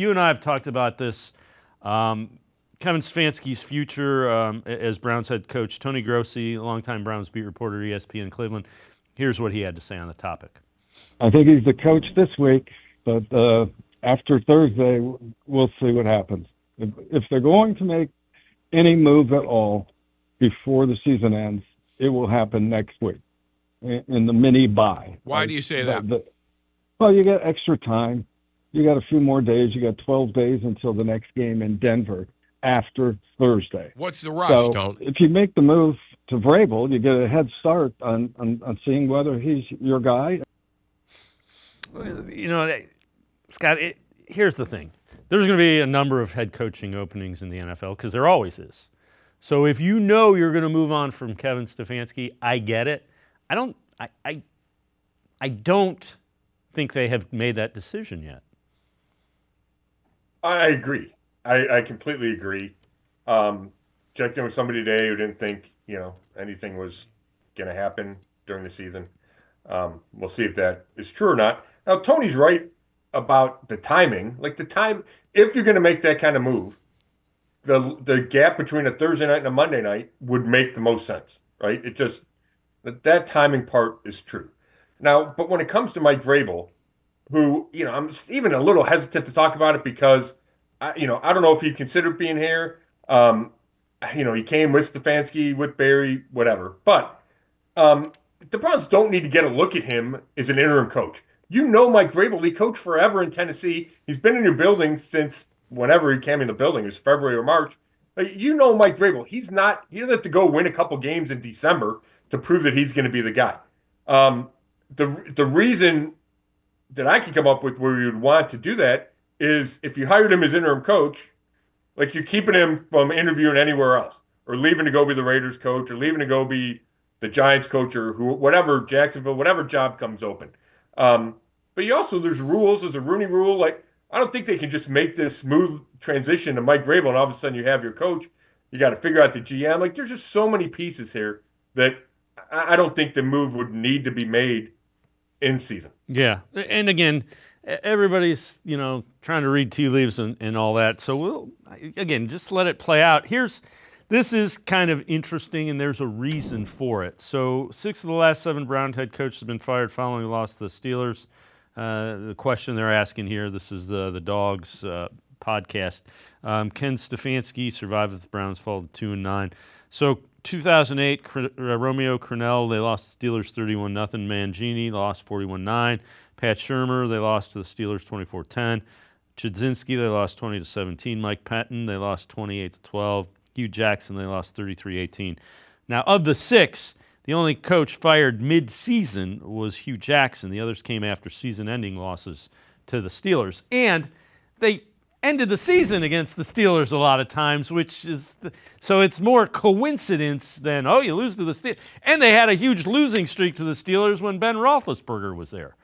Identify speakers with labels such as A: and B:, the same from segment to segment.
A: You and I have talked about this. Kevin Stefanski's future as Browns head coach. Tony Grossi, longtime Browns beat reporter, ESPN Cleveland. Here's what he had to say on the topic.
B: I think he's the coach this week, but after Thursday, we'll see what happens. If they're going to make any move at all before the season ends, it will happen next week in the mini bye.
C: Why do you say that?
B: Well, you got extra time. You got a few more days. You got 12 days until the next game in Denver after Thursday.
C: What's the rush?
B: So if you make the move to Vrabel, you get a head start on seeing whether he's your guy.
A: You know, Scott, here's the thing. There's going to be a number of head coaching openings in the NFL because there always is. So if you know you're going to move on from Kevin Stefanski, I get it. I don't think they have made that decision yet.
D: I agree. I completely agree. Checked in with somebody today who didn't think, anything was going to happen during the season. We'll see if that is true or not. Now, Tony's right about the timing. Like if you're going to make that kind of move, the gap between a Thursday night and a Monday night would make the most sense, right? It just, that timing part is true. Now, but when it comes to Mike Vrabel, who, I'm even a little hesitant to talk about it because, I don't know if he considered being here. He came with Stefanski, with Barry, whatever. But the Browns don't need to get a look at him as an interim coach. Mike Vrabel, he coached forever in Tennessee. He's been in your building since whenever he came in the building. It was February or March. Mike Vrabel. He doesn't have to go win a couple games in December to prove that he's going to be the guy. The reason that I can come up with where you would want to do that is if you hired him as interim coach, like you're keeping him from interviewing anywhere else or leaving to go be the Raiders coach or leaving to go be the Giants coach or whatever, Jacksonville, whatever job comes open. But there's rules. There's a Rooney rule. Like, I don't think they can just make this smooth transition to Mike Vrabel and all of a sudden you have your coach. You got to figure out the GM. Like, there's just so many pieces here that I don't think the move would need to be made in season.
A: Yeah. And again, everybody's, trying to read tea leaves and all that. So we'll, again, just let it play out. This is kind of interesting, and there's a reason for it. So 6 of the last 7 Brown head coaches have been fired following the loss to the Steelers. The question they're asking here, this is the Dogs podcast. Ken Stefanski survived with the Browns fall to 2-9. So 2008, Romeo Crennel, they lost the Steelers 31-0. Mangini lost 41-9. Pat Shurmur, they lost to the Steelers 24-10. Chudzinski, they lost 20-17. Mike Patton, they lost 28-12. Hugh Jackson, they lost 33-18. Now, of the 6, the only coach fired mid-season was Hugh Jackson. The others came after season-ending losses to the Steelers. And they ended the season against the Steelers a lot of times, so it's more coincidence than, you lose to the Steelers. And they had a huge losing streak to the Steelers when Ben Roethlisberger was there.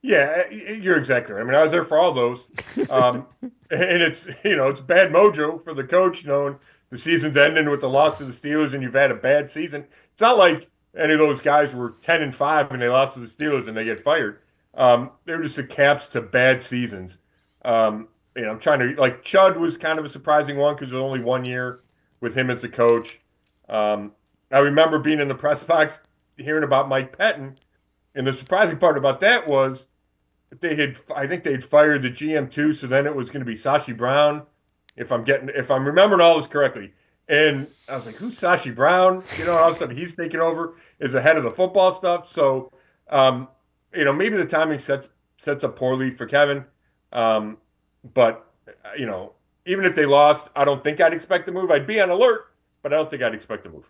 D: Yeah, you're exactly right. I mean, I was there for all those. And it's, it's bad mojo for the coach, and the season's ending with the loss to the Steelers and you've had a bad season. It's not like any of those guys were 10-5 and they lost to the Steelers and they get fired. They're just the caps to bad seasons. I'm trying to, like, Chud was kind of a surprising one because it was only 1 year with him as the coach. I remember being in the press box hearing about Mike Patton, and the surprising part about that was I think they'd fired the GM too, so then it was going to be Sashi Brown, if I'm remembering all this correctly. And I was like, who's Sashi Brown? And all of a sudden he's taking over as the head of the football stuff. So, maybe the timing sets up poorly for Kevin. But, even if they lost, I don't think I'd expect the move. I'd be on alert, but I don't think I'd expect the move.